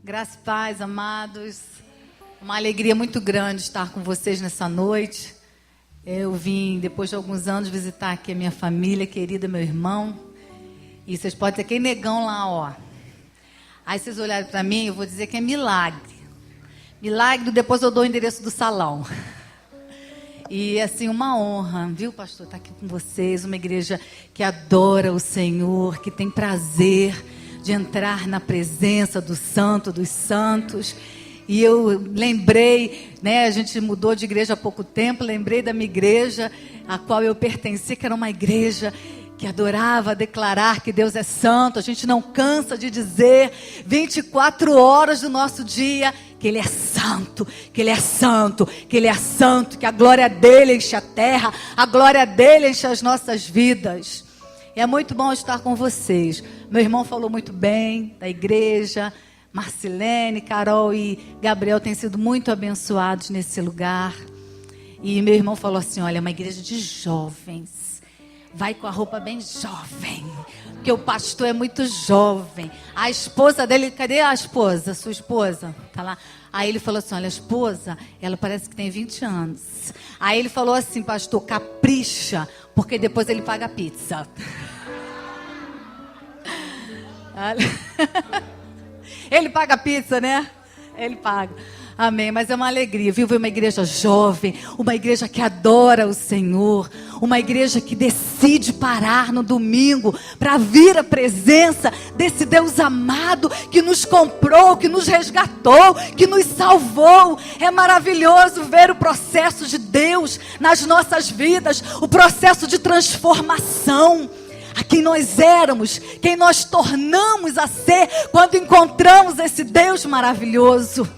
Graça e paz, amados. Uma alegria muito grande estar com vocês nessa noite. Eu vim, depois de alguns anos, visitar aqui a minha família querida, meu irmão. E vocês podem ter aquele negão lá, ó. Aí vocês olharem para mim, eu vou dizer que é milagre. Milagre, depois eu dou o endereço do salão. E assim, uma honra, viu, pastor, estar aqui com vocês. Uma igreja que adora o Senhor, que tem prazer de entrar na presença do Santo dos Santos. E eu lembrei, né, a gente mudou de igreja há pouco tempo, lembrei da minha igreja, a qual eu pertenci, que era uma igreja que adorava declarar que Deus é santo. A gente não cansa de dizer 24 horas do nosso dia que Ele é santo, que Ele é santo, que Ele é santo, que a glória dEle enche a terra, a glória dEle enche as nossas vidas. E é muito bom estar com vocês. Meu irmão falou muito bem da igreja. Marcilene, Carol e Gabriel têm sido muito abençoados nesse lugar. E meu irmão falou assim, olha, é uma igreja de jovens. Vai com a roupa bem jovem, porque o pastor é muito jovem. A esposa dele, cadê a esposa? Sua esposa? Tá lá. Aí ele falou assim, olha, a esposa, ela parece que tem 20 anos. Aí ele falou assim, pastor, capricha, porque depois ele paga a pizza. Ele paga a pizza, né? Ele paga. Amém, mas é uma alegria, viu? Ver uma igreja jovem, uma igreja que adora o Senhor, uma igreja que decide parar no domingo para vir à presença desse Deus amado que nos comprou, que nos resgatou, que nos salvou. É maravilhoso ver o processo de Deus nas nossas vidas, o processo de transformação. A quem nós éramos, quem nós tornamos a ser quando encontramos esse Deus maravilhoso.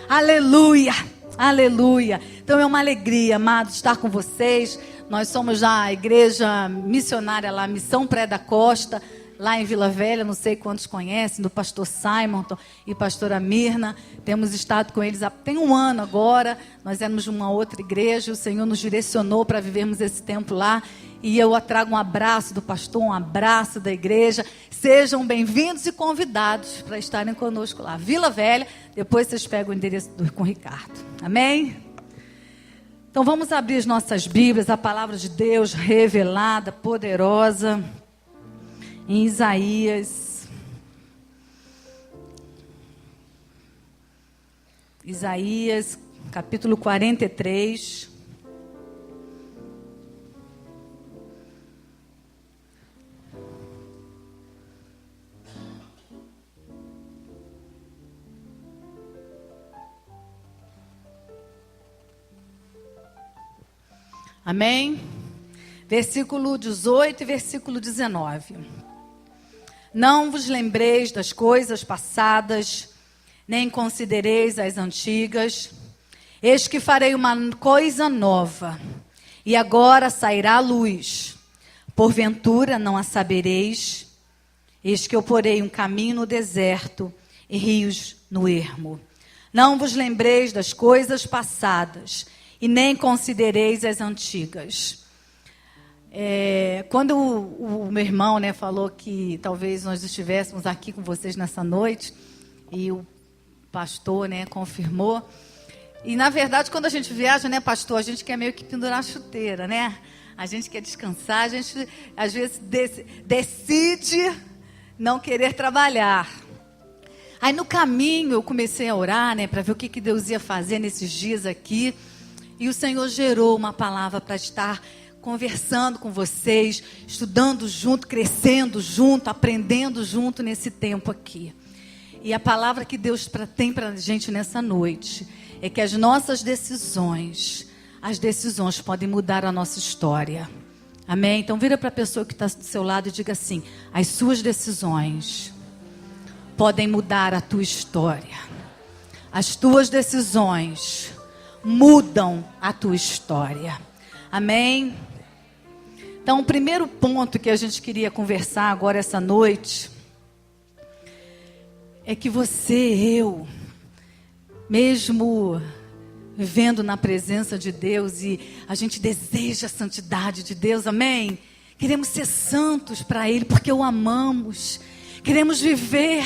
Aleluia, aleluia. Então é uma alegria, amados, estar com vocês. Nós somos já a igreja missionária lá, Missão Praia da Costa, lá em Vila Velha, não sei quantos conhecem, do pastor Simonton e pastora Mirna. Temos estado com eles tem um ano agora. Nós éramos de uma outra igreja, o Senhor nos direcionou para vivermos esse tempo lá. E eu trago um abraço do pastor, um abraço da igreja. Sejam bem-vindos e convidados para estarem conosco lá. Vila Velha, depois vocês pegam o endereço com o Ricardo. Amém? Então vamos abrir as nossas Bíblias, a palavra de Deus revelada, poderosa, em Isaías. Isaías, capítulo 43. Amém? Versículo 18 e versículo 19. Não vos lembreis das coisas passadas, nem considereis as antigas. Eis que farei uma coisa nova, e agora sairá a luz. Porventura não a sabereis. Eis que eu porei um caminho no deserto e rios no ermo. Não vos lembreis das coisas passadas, e nem considereis as antigas. Quando o meu irmão, né, falou que talvez nós estivéssemos aqui com vocês nessa noite, e o pastor, né, confirmou. E na verdade, quando a gente viaja, né, pastor, a gente quer meio que pendurar a chuteira, né? A gente quer descansar, a gente às vezes decide não querer trabalhar. Aí no caminho eu comecei a orar, né, para ver o que Deus ia fazer nesses dias aqui. E o Senhor gerou uma palavra para estar conversando com vocês, estudando junto, crescendo junto, aprendendo junto nesse tempo aqui. E a palavra que Deus tem para a gente nessa noite é que as nossas decisões, as decisões podem mudar a nossa história. Amém? Então vira para a pessoa que está do seu lado e diga assim, as suas decisões podem mudar a tua história. As tuas decisões mudam a tua história. Amém? Então, o primeiro ponto que a gente queria conversar agora essa noite é que eu, mesmo vivendo na presença de Deus, e a gente deseja a santidade de Deus, amém? Queremos ser santos para Ele, porque o amamos. Queremos viver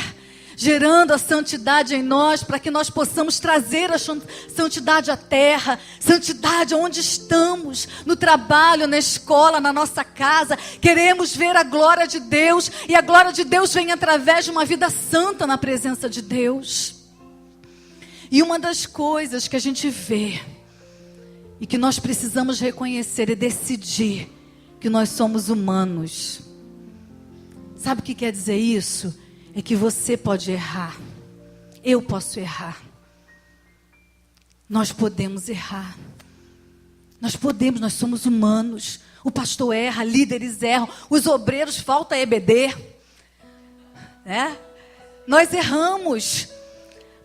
gerando a santidade em nós, para que nós possamos trazer a santidade à terra, santidade onde estamos, no trabalho, na escola, na nossa casa. Queremos ver a glória de Deus, e a glória de Deus vem através de uma vida santa na presença de Deus. E uma das coisas que a gente vê, e que nós precisamos reconhecer e decidir, que nós somos humanos. Sabe o que quer dizer isso? É que você pode errar, eu posso errar, nós podemos errar, nós somos humanos. O pastor erra, líderes erram, os obreiros falta EBD, né? Nós erramos,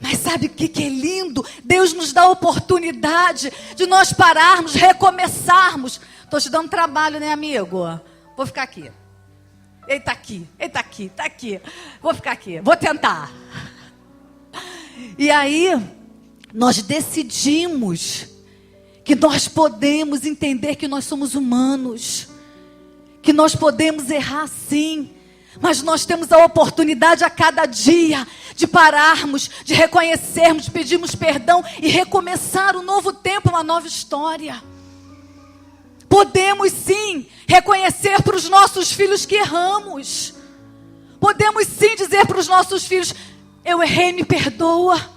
mas sabe o que é lindo? Deus nos dá a oportunidade de nós pararmos, recomeçarmos. Estou te dando trabalho, né, amigo? Vou ficar aqui. Ele está aqui, está aqui. Vou ficar aqui, vou tentar. E aí, nós decidimos que nós podemos entender que nós somos humanos, que nós podemos errar sim, mas nós temos a oportunidade a cada dia de pararmos, de reconhecermos, de pedirmos perdão e recomeçar um novo tempo, uma nova história. Podemos sim reconhecer para os nossos filhos que erramos. Podemos sim dizer para os nossos filhos: eu errei, me perdoa.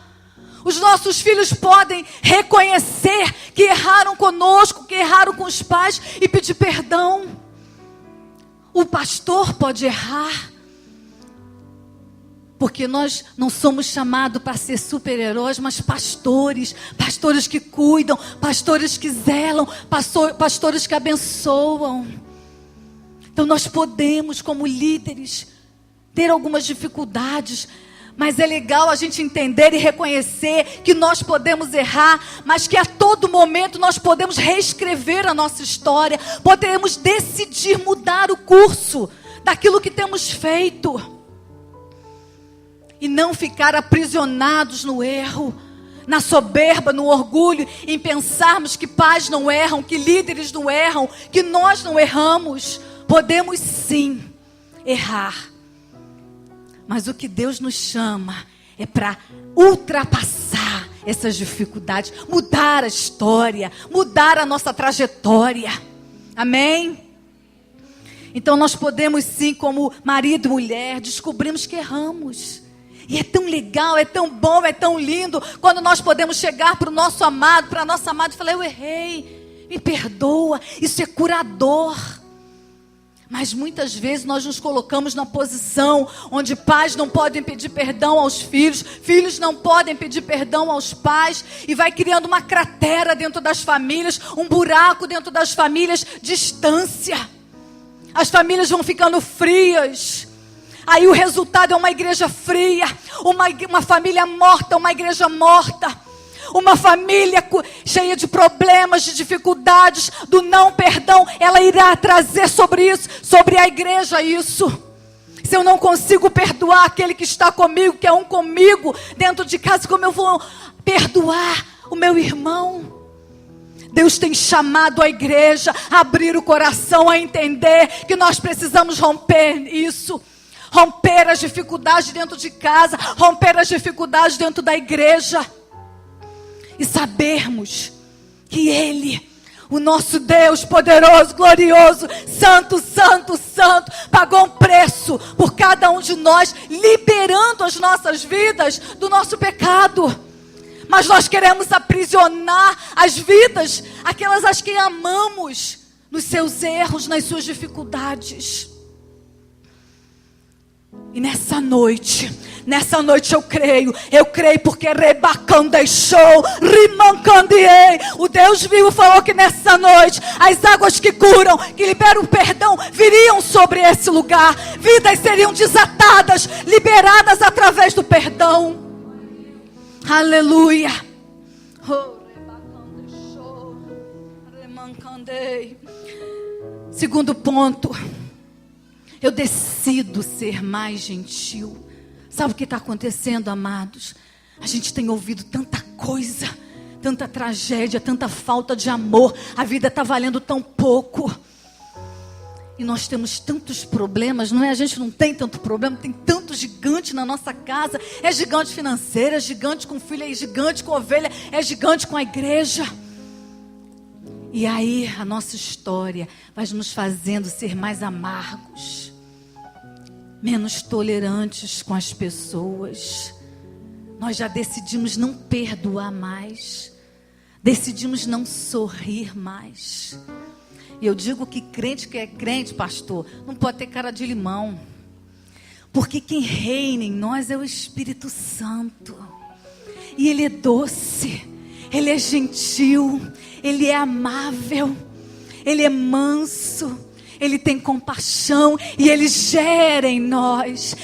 Os nossos filhos podem reconhecer que erraram conosco, que erraram com os pais e pedir perdão. O pastor pode errar, porque nós não somos chamados para ser super-heróis, mas pastores que cuidam, pastores que zelam, pastores que abençoam. Então nós podemos, como líderes, ter algumas dificuldades, mas é legal a gente entender e reconhecer que nós podemos errar, mas que a todo momento nós podemos reescrever a nossa história, podemos decidir mudar o curso daquilo que temos feito. E não ficar aprisionados no erro, na soberba, no orgulho, em pensarmos que pais não erram, que líderes não erram, que nós não erramos. Podemos sim errar, mas o que Deus nos chama é para ultrapassar essas dificuldades, mudar a história, mudar a nossa trajetória. Amém? Então nós podemos sim, como marido e mulher, descobrimos que erramos. E é tão legal, é tão bom, é tão lindo quando nós podemos chegar para o nosso amado, para a nossa amada e falar: eu errei, me perdoa. Isso é curador. Mas muitas vezes nós nos colocamos na posição onde pais não podem pedir perdão aos filhos, filhos não podem pedir perdão aos pais, e vai criando uma cratera dentro das famílias, um buraco dentro das famílias, distância. As famílias vão ficando frias. Aí o resultado é uma igreja fria, uma família morta, uma igreja morta. Uma família cheia de problemas, de dificuldades, do não perdão, ela irá trazer sobre isso, sobre a igreja isso. Se eu não consigo perdoar aquele que está comigo, que é um comigo, dentro de casa, como eu vou perdoar o meu irmão? Deus tem chamado a igreja a abrir o coração, a entender que nós precisamos romper isso. Romper as dificuldades dentro de casa, romper as dificuldades dentro da igreja. E sabermos que Ele, o nosso Deus poderoso, glorioso, santo, santo, santo, pagou um preço por cada um de nós, liberando as nossas vidas do nosso pecado. Mas nós queremos aprisionar as vidas, aquelas as que amamos, nos seus erros, nas suas dificuldades. E nessa noite eu creio porque rebacandeixou, rimancandiei. O Deus vivo falou que nessa noite as águas que curam, que liberam o perdão, viriam sobre esse lugar. Vidas seriam desatadas, liberadas através do perdão. Aleluia. Oh, rebacandeixou, rimancandei. Segundo ponto. Eu decido ser mais gentil. Sabe o que está acontecendo, amados? A gente tem ouvido tanta coisa, tanta tragédia, tanta falta de amor. A vida está valendo tão pouco. E nós temos tantos problemas, não é? A gente não tem tanto problema, tem tanto projeto gigante na nossa casa. É gigante financeiro, é gigante com filho, é gigante com ovelha, é gigante com a igreja. E aí a nossa história vai nos fazendo ser mais amargos, menos tolerantes com as pessoas. Nós já decidimos não perdoar mais. Decidimos não sorrir mais. E eu digo que é crente, pastor, não pode ter cara de limão. Porque quem reina em nós é o Espírito Santo. E Ele é doce, Ele é gentil, Ele é amável, Ele é manso, Ele tem compaixão e Ele gera em nós.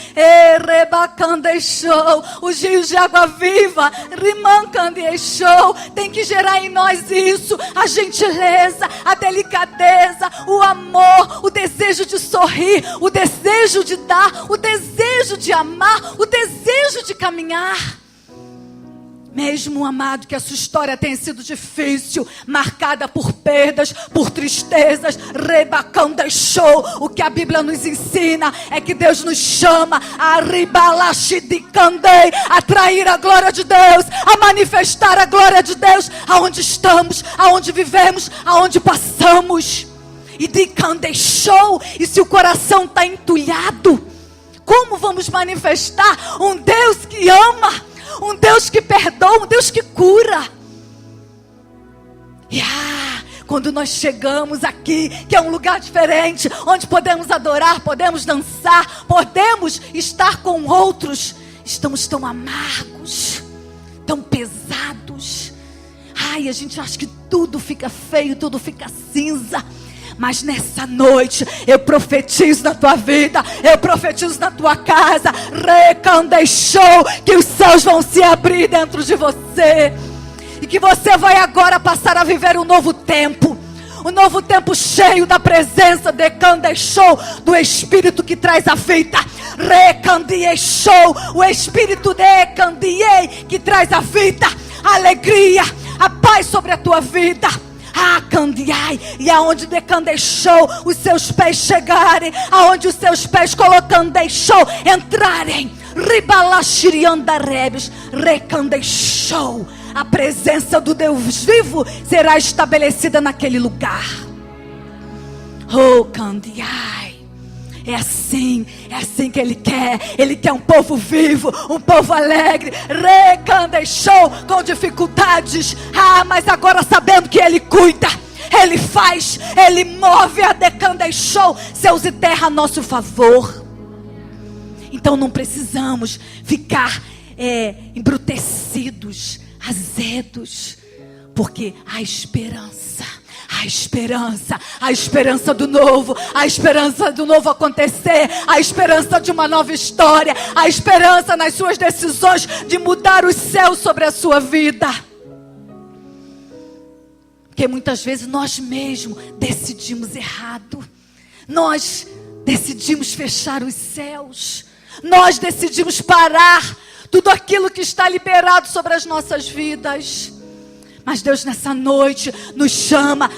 Os rios de água viva, tem que gerar em nós isso: a gentileza, a delicadeza, o amor, o desejo de sorrir, o desejo de dar, o desejo de amar, o desejo de caminhar. Mesmo, amado, que a sua história tenha sido difícil, marcada por perdas, por tristezas, o que a Bíblia nos ensina é que Deus nos chama a atrair a glória de Deus, a manifestar a glória de Deus aonde estamos, aonde vivemos, aonde passamos. E se o coração está entulhado, como vamos manifestar um Deus que ama, um Deus que perdoa, um Deus que cura? E quando nós chegamos aqui, que é um lugar diferente, onde podemos adorar, podemos dançar, podemos estar com outros, estamos tão amargos, tão pesados. A gente acha que tudo fica feio, tudo fica cinza. Mas nessa noite eu profetizo na tua vida, eu profetizo na tua casa, que os céus vão se abrir dentro de você, e que você vai agora passar a viver um novo tempo cheio da presença do Espírito que traz a vida. O Espírito que traz a vida, a alegria, a paz sobre a tua vida. E aonde os seus pés chegarem, aonde os seus pés colocando entrarem, a presença do Deus vivo será estabelecida naquele lugar. É assim que Ele quer um povo vivo, um povo alegre, com dificuldades, mas agora sabendo que Ele cuida, Ele faz, Ele move a céus e terra a nosso favor. Então não precisamos ficar embrutecidos, azedos, porque há esperança. A esperança do novo, a esperança do novo acontecer, a esperança de uma nova história, a esperança nas suas decisões de mudar os céus sobre a sua vida. Porque muitas vezes nós mesmos decidimos errado, nós decidimos fechar os céus, nós decidimos parar tudo aquilo que está liberado sobre as nossas vidas. Mas Deus nessa noite nos chama,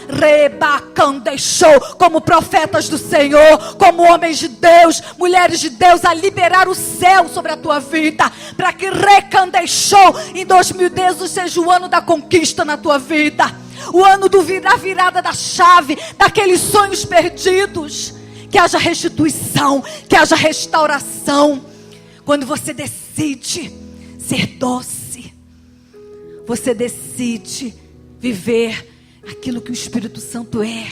como profetas do Senhor, como homens de Deus, mulheres de Deus, a liberar o céu sobre a tua vida, para que em 2010 seja o ano da conquista na tua vida, o ano da virada da chave, daqueles sonhos perdidos, que haja restituição, que haja restauração. Quando você decide ser doce, você decide viver aquilo que o Espírito Santo é.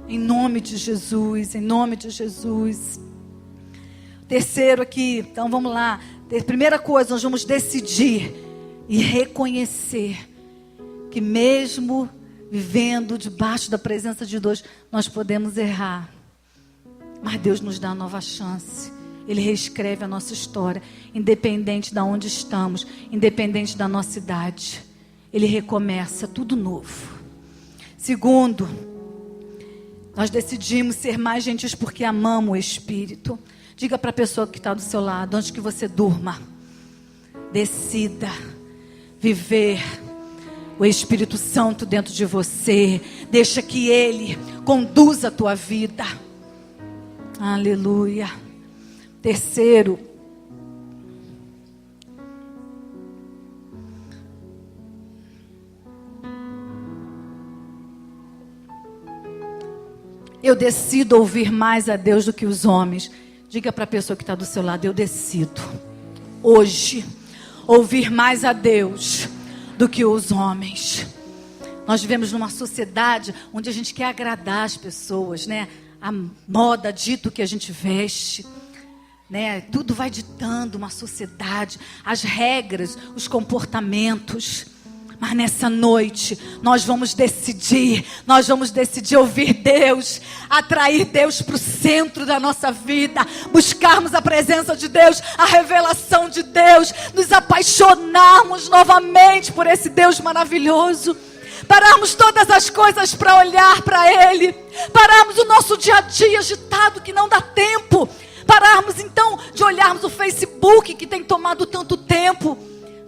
Em nome de Jesus, em nome de Jesus. Terceiro aqui, então vamos lá. Primeira coisa, nós vamos decidir e reconhecer que mesmo vivendo debaixo da presença de Deus, nós podemos errar. Mas Deus nos dá nova chance. Ele reescreve a nossa história, independente de onde estamos, independente da nossa idade. Ele recomeça tudo novo. Segundo, nós decidimos ser mais gentis porque amamos o Espírito. Diga para a pessoa que está do seu lado, antes que você durma, decida viver o Espírito Santo dentro de você. Deixa que Ele conduza a tua vida. Aleluia. Terceiro, Eu decido ouvir mais a Deus do que os homens. Diga para a pessoa que está do seu lado: eu decido hoje ouvir mais a Deus do que os homens. Nós vivemos numa sociedade onde a gente quer agradar as pessoas, né? A moda dita o que a gente veste, né? Tudo vai ditando uma sociedade, as regras, os comportamentos. Mas nessa noite, nós vamos decidir ouvir Deus, atrair Deus para o centro da nossa vida, buscarmos a presença de Deus, a revelação de Deus, nos apaixonarmos novamente por esse Deus maravilhoso, pararmos todas as coisas para olhar para Ele, pararmos o nosso dia a dia agitado que não dá tempo, pararmos então de olharmos o Facebook que tem tomado tanto tempo,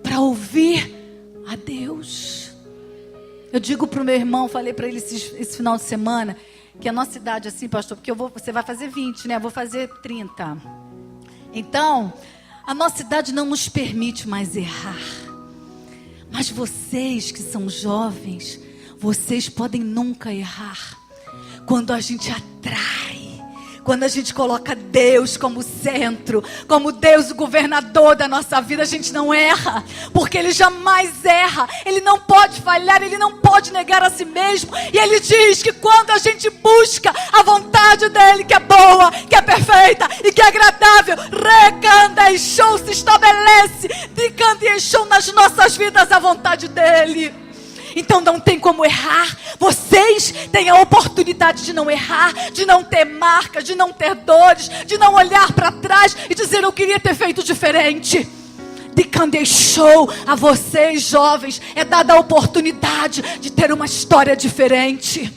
para ouvir a Deus. Eu digo para o meu irmão, falei para ele esse final de semana, que a nossa idade assim, pastor, porque você vai fazer 20, né? Eu vou fazer 30. Então, a nossa idade não nos permite mais errar. Mas vocês que são jovens, vocês podem nunca errar. Quando a gente atrai, quando a gente coloca Deus como centro, como Deus o governador da nossa vida, a gente não erra, porque Ele jamais erra, Ele não pode falhar, Ele não pode negar a si mesmo, e Ele diz que quando a gente busca a vontade dEle, que é boa, que é perfeita e que é agradável, recandeixou, se estabelece, recandeixou nas nossas vidas a vontade dEle. Então não tem como errar. Vocês têm a oportunidade de não errar, de não ter marcas, de não ter dores, de não olhar para trás e dizer: eu queria ter feito diferente. De deixou a vocês jovens é dada a oportunidade de ter uma história diferente.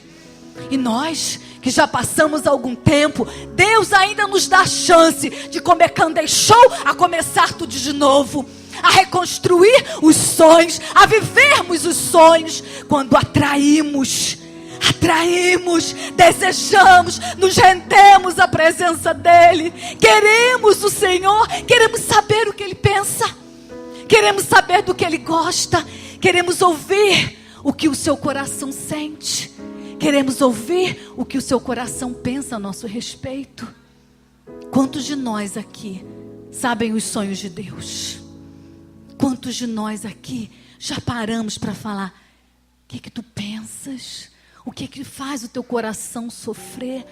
E nós que já passamos algum tempo, Deus ainda nos dá a chance de deixou a começar tudo de novo, a reconstruir os sonhos, a vivermos os sonhos, quando atraímos, desejamos, nos rendemos à presença dEle, queremos o Senhor, queremos saber o que Ele pensa, queremos saber do que Ele gosta, queremos ouvir o que o seu coração sente, queremos ouvir o que o seu coração pensa a nosso respeito. Quantos de nós aqui sabem os sonhos de Deus? Quantos de nós aqui já paramos para falar: o que tu pensas? O que faz o teu coração sofrer?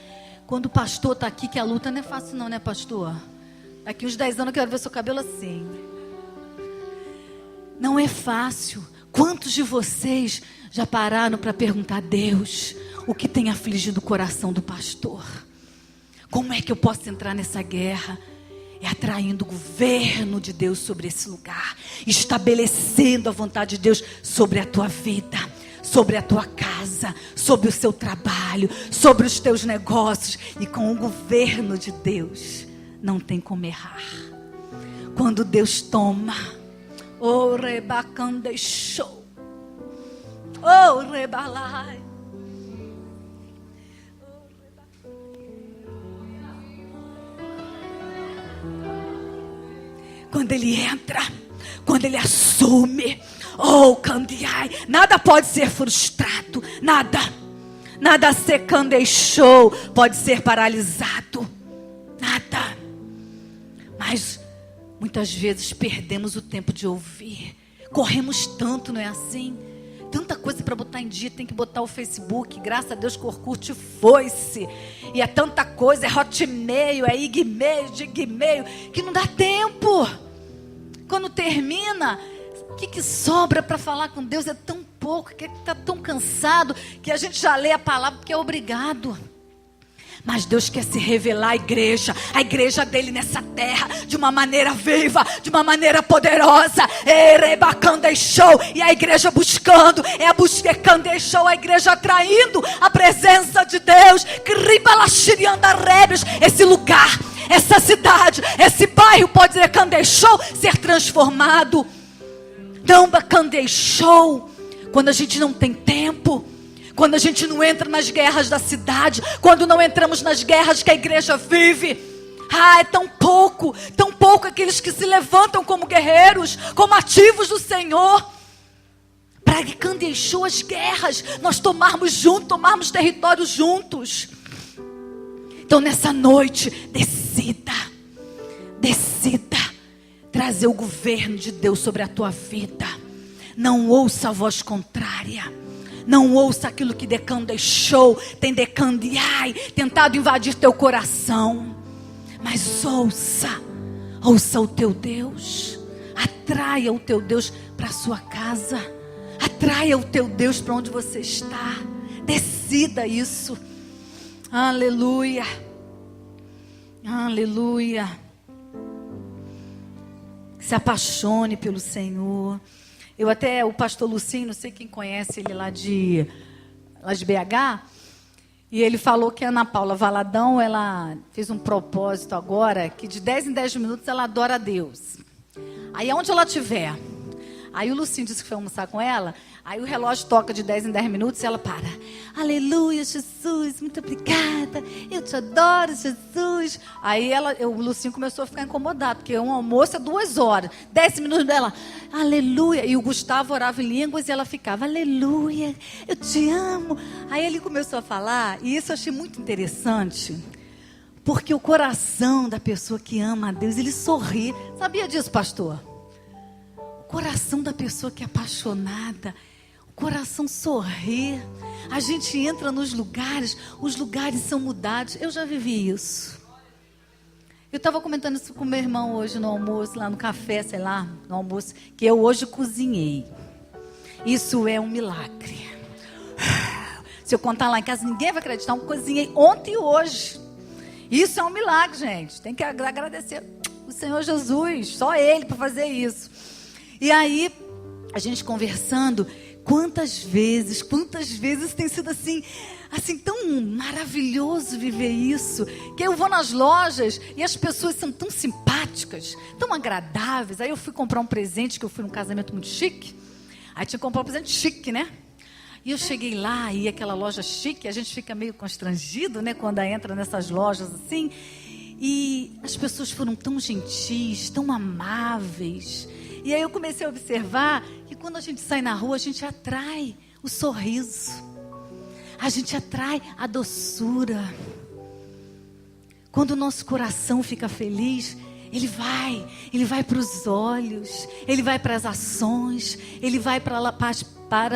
Quando o pastor está aqui, que a luta não é fácil não, né, pastor? Daqui uns 10 anos eu quero ver seu cabelo assim. Não é fácil. Quantos de vocês já pararam para perguntar a Deus o que tem afligido o coração do pastor? Como é que eu posso entrar nessa guerra? É atraindo o governo de Deus sobre esse lugar, estabelecendo a vontade de Deus sobre a tua vida, sobre a tua casa, sobre o seu trabalho, sobre os teus negócios. E com o governo de Deus não tem como errar. Quando Deus toma, oh rebacandeixou, oh rebalai, quando Ele entra, quando Ele assume, oh candiai, nada pode ser frustrado, nada ser candeixou pode ser paralisado, nada. Mas muitas vezes perdemos o tempo de ouvir, corremos tanto, não é assim? Tanta coisa para botar em dia, tem que botar o Facebook, graças a Deus que o Orkut foi-se, e é tanta coisa, é Hotmail, é Igmail, Digmail, que não dá tempo. Quando termina, o que sobra para falar com Deus? É tão pouco, que está tão cansado, que a gente já lê a palavra porque é obrigado. Mas Deus quer se revelar à igreja, a igreja dele nessa terra, de uma maneira viva, de uma maneira poderosa. E a igreja buscando, a igreja atraindo a presença de Deus. Esse lugar, essa cidade, esse bairro pode ser transformado. Não deixou quando a gente não tem tempo. Quando a gente não entra nas guerras da cidade, quando não entramos nas guerras que a igreja vive. É tão pouco aqueles que se levantam como guerreiros, como ativos do Senhor, para que deixou as guerras, nós tomarmos território juntos. Então nessa noite, decida trazer o governo de Deus sobre a tua vida. Não ouça a voz contrária. Não ouça aquilo que Decã deixou, tem decandeai, tentado invadir teu coração. Mas ouça o teu Deus. Atraia o teu Deus para a sua casa. Atraia o teu Deus para onde você está. Decida isso. Aleluia. Aleluia. Se apaixone pelo Senhor. O pastor Lucinho, não sei quem conhece ele lá de BH, e ele falou que a Ana Paula Valadão, ela fez um propósito agora, que de 10 em 10 minutos ela adora a Deus. Aí aonde ela estiver, aí o Lucinho disse que foi almoçar com ela, aí o relógio toca de 10 em 10 minutos e ela para. Aleluia, Jesus, muito obrigada, eu te adoro, Jesus. Aí o Lucinho começou a ficar incomodado, porque um almoço é 2 horas, 10 minutos dela, aleluia. E o Gustavo orava em línguas e ela ficava, aleluia, eu te amo. Aí ele começou a falar, e isso eu achei muito interessante, porque o coração da pessoa que ama a Deus, ele sorri. Sabia disso, pastor? O coração da pessoa que é apaixonada, o coração sorri. A gente entra nos lugares, os lugares são mudados. Eu já vivi isso. Eu estava comentando isso com meu irmão hoje no almoço, lá no café, sei lá, no almoço, que eu hoje cozinhei. Isso é um milagre. Se eu contar lá em casa, ninguém vai acreditar. Eu cozinhei ontem e hoje. Isso é um milagre, gente. Tem que agradecer o Senhor Jesus, só Ele para fazer isso. E aí, a gente conversando, quantas vezes tem sido assim tão maravilhoso viver isso, que eu vou nas lojas e as pessoas são tão simpáticas, tão agradáveis. Aí eu fui comprar um presente, que eu fui num casamento muito chique, aí tinha que comprar um presente chique, né? E eu cheguei lá, e aquela loja chique, a gente fica meio constrangido, né, quando entra nessas lojas assim, e as pessoas foram tão gentis, tão amáveis. E aí eu comecei a observar que quando a gente sai na rua, a gente atrai o sorriso. A gente atrai a doçura. Quando o nosso coração fica feliz, ele vai para os olhos, ele vai para as ações, ele vai para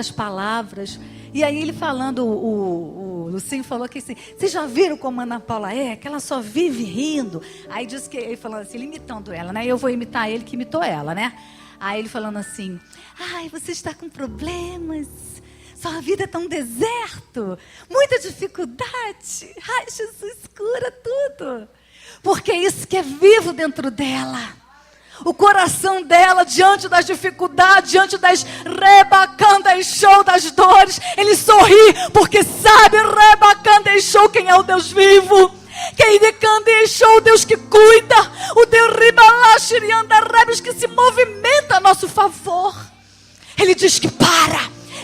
as palavras. E aí ele falando, o Lucinho falou que assim, vocês já viram como a Ana Paula é? Que ela só vive rindo. Aí disse que ele falando assim, ele imitando ela, né? Eu vou imitar ele que imitou ela, né? Aí ele falando assim, ai, você está com problemas, sua vida é tão deserto, muita dificuldade. Ai, Jesus cura tudo. Porque é isso que é vivo dentro dela. O coração dela, diante das dificuldades, diante das rebacandas show das dores, ele sorri, porque sabe, rebacandas show quem é o Deus vivo. Quem deixou o Deus que cuida, o Deus ribalachirianda rebes que se movimenta a nosso favor. Ele diz que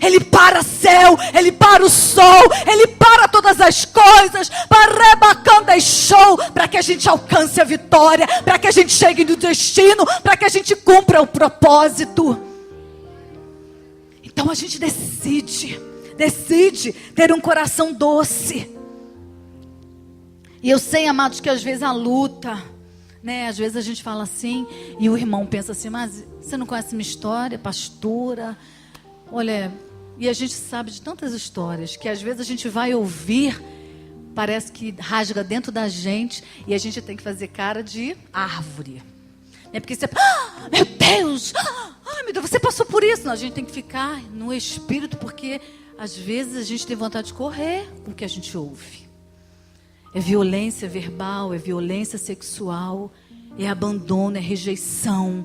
Ele para céu, Ele para o sol, Ele para todas as coisas, para rebacando e show, para que a gente alcance a vitória, para que a gente chegue no destino, para que a gente cumpra o propósito. Então a gente decide ter um coração doce. E eu sei, amados, que às vezes a luta, né? Às vezes a gente fala assim, e o irmão pensa assim, mas você não conhece minha história, pastora? Olha, e a gente sabe de tantas histórias, que às vezes a gente vai ouvir, parece que rasga dentro da gente, e a gente tem que fazer cara de árvore. É porque você, meu Deus, meu Deus, você passou por isso. Não, a gente tem que ficar no espírito, porque às vezes a gente tem vontade de correr com o que a gente ouve. É violência verbal, é violência sexual, é abandono, é rejeição.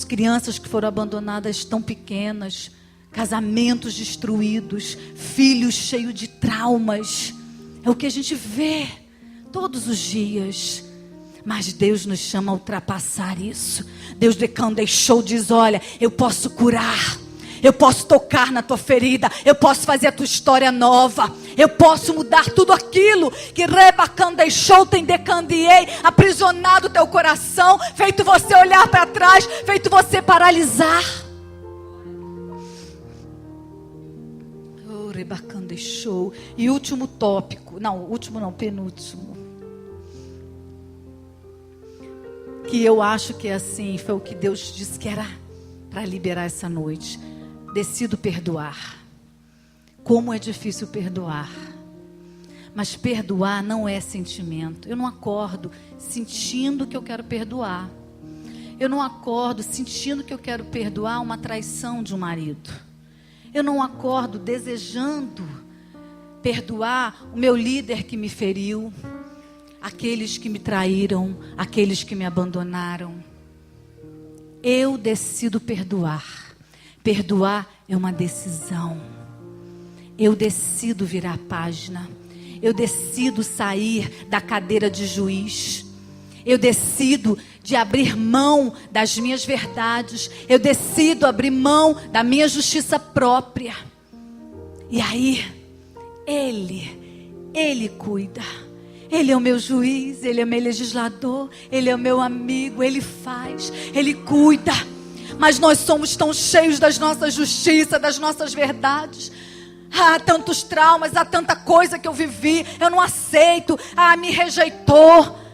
Crianças que foram abandonadas tão pequenas, casamentos destruídos, filhos cheios de traumas. É o que a gente vê todos os dias. Mas Deus nos chama a ultrapassar isso. Deus diz, olha, eu posso curar. Eu posso tocar na tua ferida. Eu posso fazer a tua história nova. Eu posso mudar tudo aquilo que aprisionado o teu coração, feito você olhar para trás, feito você paralisar. show. E último tópico, penúltimo. Que eu acho que é assim, foi o que Deus disse que era para liberar essa noite. Decido perdoar. Como é difícil perdoar. Mas perdoar não é sentimento. Eu não acordo sentindo que eu quero perdoar. Eu não acordo sentindo que eu quero perdoar uma traição de um marido. Eu não acordo desejando perdoar o meu líder que me feriu, aqueles que me traíram, aqueles que me abandonaram. Eu decido perdoar. Perdoar é uma decisão. Eu decido virar a página. Eu decido sair da cadeira de juiz. Eu decido de abrir mão das minhas verdades. Eu decido abrir mão da minha justiça própria. E aí, Ele cuida. Ele é o meu juiz, Ele é o meu legislador, Ele é o meu amigo, Ele faz, Ele cuida. Mas nós somos tão cheios das nossas justiças, das nossas verdades. Há tantos traumas, há tanta coisa que eu vivi, eu não aceito. Me rejeitou.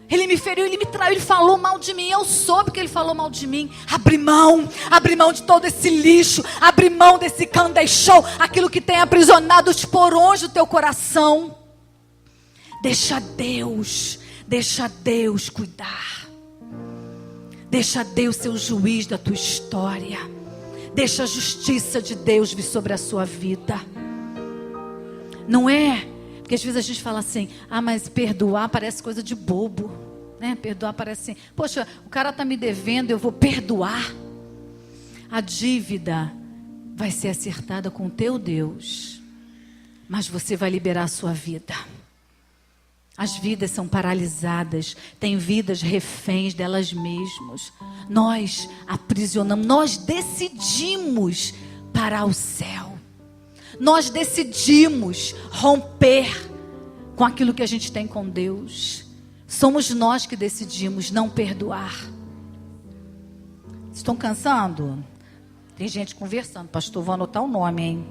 Ele me feriu, ele me traiu, ele falou mal de mim. Eu soube que ele falou mal de mim. Abri mão de todo esse lixo. Abri mão desse show, aquilo que tem aprisionado os porões do teu coração. Deixa Deus cuidar. Deixa Deus ser o juiz da tua história. Deixa a justiça de Deus vir sobre a sua vida. Não é? Porque às vezes a gente fala assim, mas perdoar parece coisa de bobo, né? Perdoar parece assim, poxa, o cara está me devendo, eu vou perdoar. A dívida vai ser acertada com o teu Deus, mas você vai liberar a sua vida. As vidas são paralisadas, tem vidas reféns delas mesmas. Nós aprisionamos, nós decidimos parar o céu. Nós decidimos romper com aquilo que a gente tem com Deus. Somos nós que decidimos não perdoar. Estão cansando? Tem gente conversando. Pastor, vou anotar o nome, hein?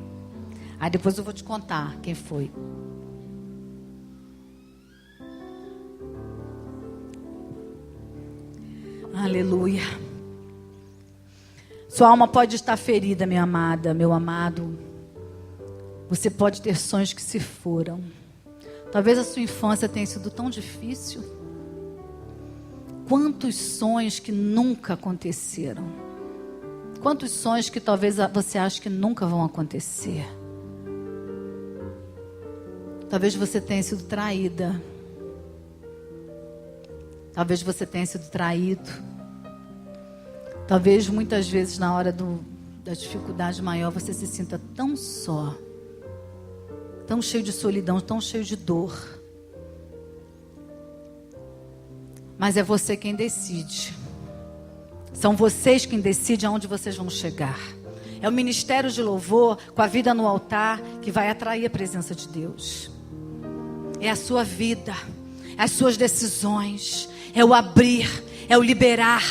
Aí depois eu vou te contar quem foi. Aleluia. Sua alma pode estar ferida, minha amada, meu amado. Você pode ter sonhos que se foram. Talvez a sua infância tenha sido tão difícil. Quantos sonhos que nunca aconteceram. Quantos sonhos que talvez você ache que nunca vão acontecer. Talvez você tenha sido traída. Talvez você tenha sido traído. Talvez muitas vezes na hora da dificuldade maior você se sinta tão só. Tão cheio de solidão, tão cheio de dor. Mas é você quem decide. São vocês quem decidem aonde vocês vão chegar. É o ministério de louvor, com a vida no altar, que vai atrair a presença de Deus. É a sua vida, é as suas decisões, é o abrir, é o liberar,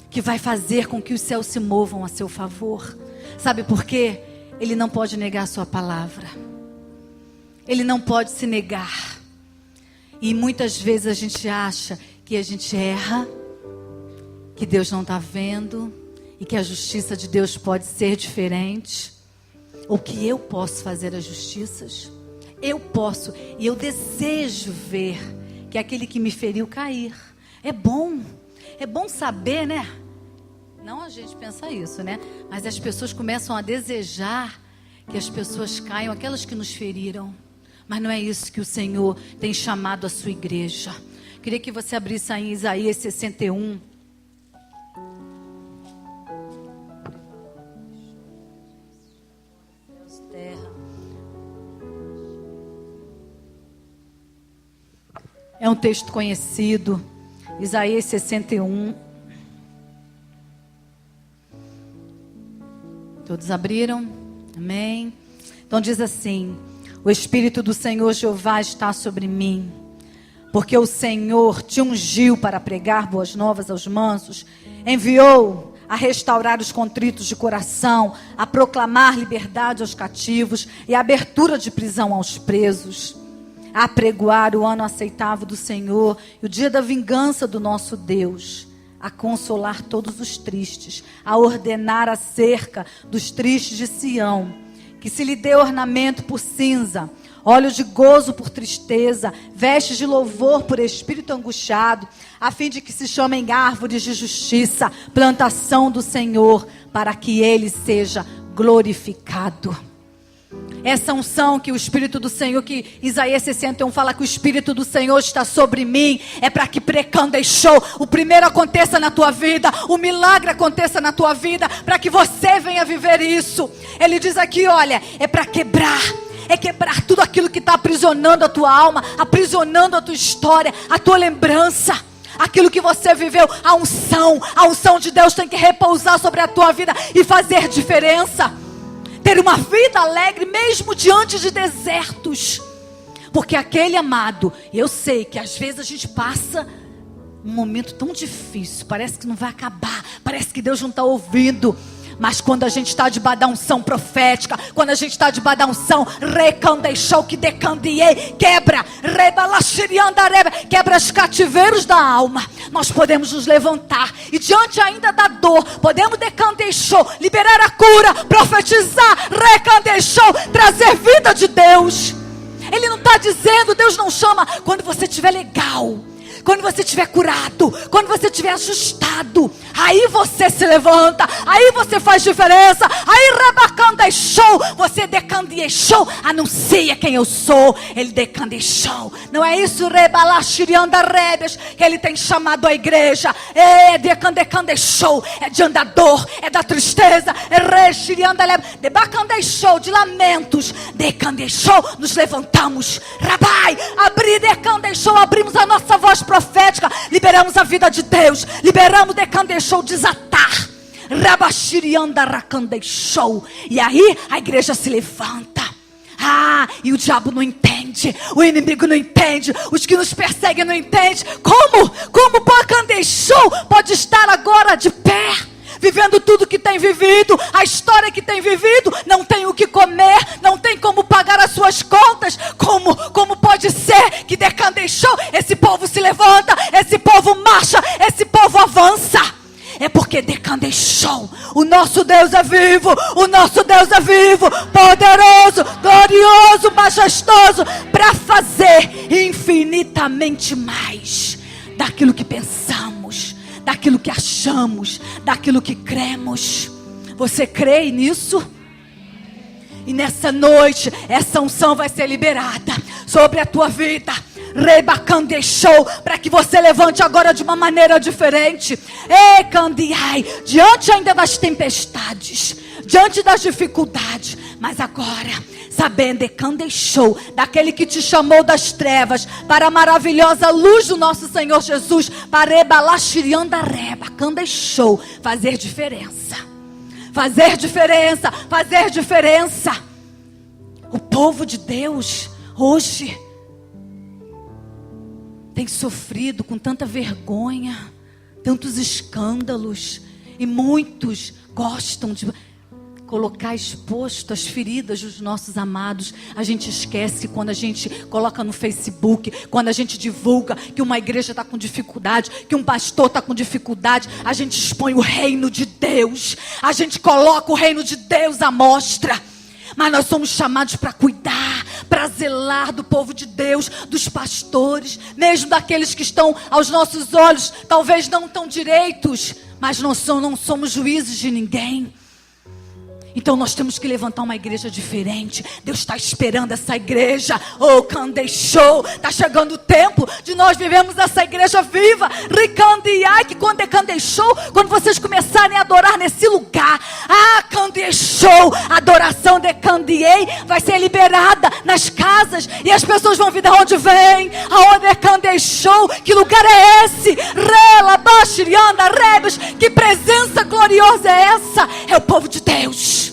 que vai fazer com que os céus se movam a seu favor. Sabe por quê? Ele não pode negar a sua palavra. Ele não pode se negar. E muitas vezes a gente acha que a gente erra, que Deus não está vendo, e que a justiça de Deus pode ser diferente, ou que eu posso fazer as justiças. Eu posso, e eu desejo ver que aquele que me feriu cair. É bom saber, né? Não a gente pensa isso, né? Mas as pessoas começam a desejar que as pessoas caiam, aquelas que nos feriram. Mas não é isso que o Senhor tem chamado a sua igreja. Queria que você abrisse aí em Isaías 61. É um texto conhecido. Isaías 61. Todos abriram? Amém? Então diz assim: o Espírito do Senhor Jeová está sobre mim, porque o Senhor te ungiu para pregar boas novas aos mansos, enviou a restaurar os contritos de coração, a proclamar liberdade aos cativos e a abertura de prisão aos presos, a apregoar o ano aceitável do Senhor e o dia da vingança do nosso Deus, a consolar todos os tristes, a ordenar acerca dos tristes de Sião, que se lhe dê ornamento por cinza, olhos de gozo por tristeza, vestes de louvor por espírito angustiado, a fim de que se chamem árvores de justiça, plantação do Senhor, para que Ele seja glorificado. Essa unção que o Espírito do Senhor, que Isaías 61 fala que o Espírito do Senhor está sobre mim, é para que precando deixou, o primeiro aconteça na tua vida, o milagre aconteça na tua vida, para que você venha viver isso. Ele diz aqui, olha, é para quebrar tudo aquilo que está aprisionando a tua alma, aprisionando a tua história, a tua lembrança, aquilo que você viveu. A unção de Deus tem que repousar sobre a tua vida e fazer diferença. Ter uma vida alegre mesmo diante de desertos. Porque aquele amado, eu sei que às vezes a gente passa um momento tão difícil, parece que não vai acabar, parece que Deus não está ouvindo. Mas quando a gente está debaixo da unção profética, quando a gente está debaixo da unção, recandeixou que decandiei, quebra os cativeiros da alma. Nós podemos nos levantar e diante ainda da dor, podemos decandeixou, liberar a cura, profetizar, recandeixou, trazer vida de Deus. Ele não está dizendo, Deus não chama quando você estiver legal, quando você estiver curado, quando você estiver ajustado, aí você se levanta, aí você faz diferença, aí rebacandeixou, você decandeixou, anuncia quem eu sou. Ele decandeixou, não é isso, rebalachirianda rebes, que ele tem chamado a igreja, decandeixou, é de andador, é da tristeza, é rechirianda debacandeixou, de lamentos, decandeixou, nos levantamos, rabai, abrir, decandeixou, abrimos a nossa voz profética, liberamos a vida de Deus, liberamos, decandeixou, desatar, rabachirianda racandeixou, e aí a igreja se levanta. E o diabo não entende, o inimigo não entende, os que nos perseguem não entendem. Como Bacandeixou pode estar agora de pé, vivendo tudo que tem vivido, a história que tem vivido, não tem o que comer, não tem como pagar as suas contas. Como pode ser que decandeixou? Esse povo se levanta, esse povo marcha, esse povo avança. É porque decandeixou. O nosso Deus é vivo, o nosso Deus é vivo, poderoso, glorioso, majestoso, para fazer infinitamente mais daquilo que pensamos, daquilo que achamos, daquilo que cremos. Você crê nisso? E nessa noite, essa unção vai ser liberada sobre a tua vida. Rebacandeixou, para que você levante agora de uma maneira diferente. Candiai, diante ainda das tempestades, diante das dificuldades, mas agora, sabendo, decandeixou, daquele que te chamou das trevas para a maravilhosa luz do nosso Senhor Jesus, para rebalachirianda reba, candeixou, fazer diferença. Fazer diferença, fazer diferença. O povo de Deus hoje tem sofrido com tanta vergonha, tantos escândalos, e muitos gostam de colocar exposto as feridas dos nossos amados. A gente esquece quando a gente coloca no Facebook, quando a gente divulga que uma igreja está com dificuldade, que um pastor está com dificuldade, a gente expõe o reino de Deus, a gente coloca o reino de Deus à mostra. Mas nós somos chamados para cuidar, para zelar do povo de Deus, dos pastores, mesmo daqueles que estão aos nossos olhos, talvez não tão direitos, mas não somos juízes de ninguém. Então nós temos que levantar uma igreja diferente. Deus está esperando essa igreja. Candeixou. Está chegando o tempo de nós vivermos essa igreja viva. Ricandiai, que quando decandeixou, quando vocês começarem a adorar nesse lugar, candeixou, adoração decandiei, vai ser liberada nas casas, e as pessoas vão vir de onde vem, aonde decandeixou. Que lugar é esse? Rela, Bachirianda, Rebes, que presença gloriosa é essa? É o povo de Deus.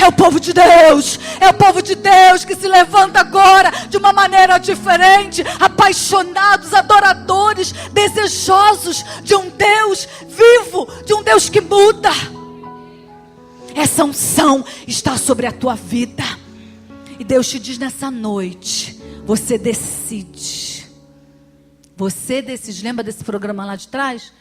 É o povo de Deus. É o povo de Deus que se levanta agora de uma maneira diferente. Apaixonados, adoradores, desejosos de um Deus vivo, de um Deus que muda. Essa unção está sobre a tua vida. E Deus te diz nessa noite, você decide. Você decide. Lembra desse programa lá de trás?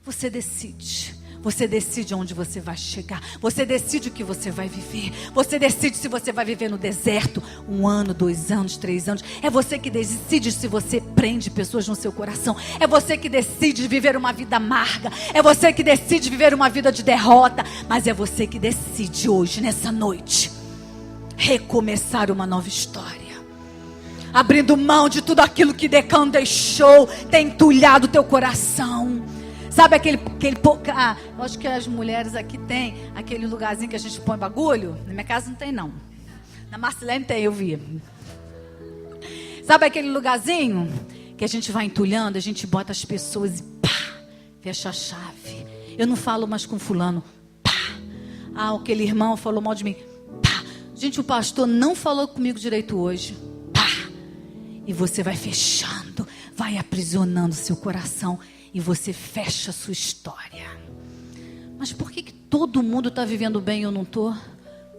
Você decide. Você decide onde você vai chegar. Você decide o que você vai viver. Você decide se você vai viver no deserto 1 ano, 2 anos, 3 anos. É você que decide se você prende pessoas no seu coração. É você que decide viver uma vida amarga. É você que decide viver uma vida de derrota. Mas é você que decide hoje, nessa noite, recomeçar uma nova história. Abrindo mão de tudo aquilo que Decã deixou, tem entulhado o teu coração. Sabe aquele eu acho que as mulheres aqui tem aquele lugarzinho que a gente põe bagulho? Na minha casa não tem não. Na Marcelene tem, eu vi. Sabe aquele lugarzinho que a gente vai entulhando, a gente bota as pessoas e pá, fecha a chave. Eu não falo mais com fulano. Pá. Ah, aquele irmão falou mal de mim. Pá. Gente, o pastor não falou comigo direito hoje. Pá. E você vai fechando, vai aprisionando seu coração. E você fecha a sua história. Mas por que todo mundo está vivendo bem e eu não estou?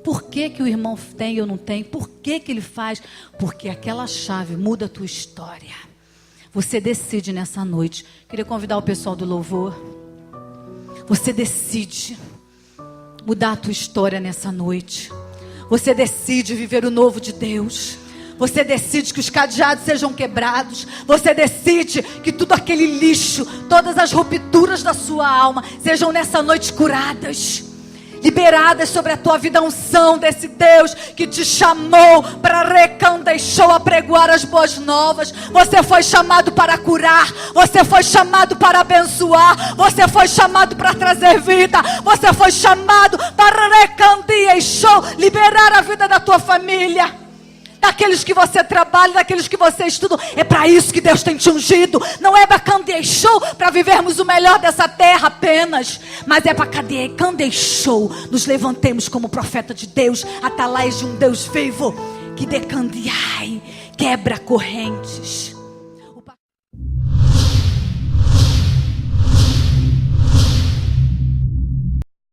Por que o irmão tem e eu não tenho? Por que ele faz? Porque aquela chave muda a tua história. Você decide nessa noite. Queria convidar o pessoal do louvor. Você decide mudar a tua história nessa noite. Você decide viver o novo de Deus. Você decide que os cadeados sejam quebrados. Você decide que tudo aquele lixo, todas as rupturas da sua alma sejam nessa noite curadas, liberadas sobre a tua vida, a unção desse Deus que te chamou para deixou apregoar as boas novas. Você foi chamado para curar. Você foi chamado para abençoar. Você foi chamado para trazer vida. Você foi chamado para deixou liberar a vida da tua família, daqueles que você trabalha, daqueles que você estuda. É para isso que Deus tem te ungido. Não é para Candeixou, para vivermos o melhor dessa terra apenas, mas é para Candeixou nos levantemos como profeta de Deus, atalaias de um Deus vivo, que decandiai, quebra correntes.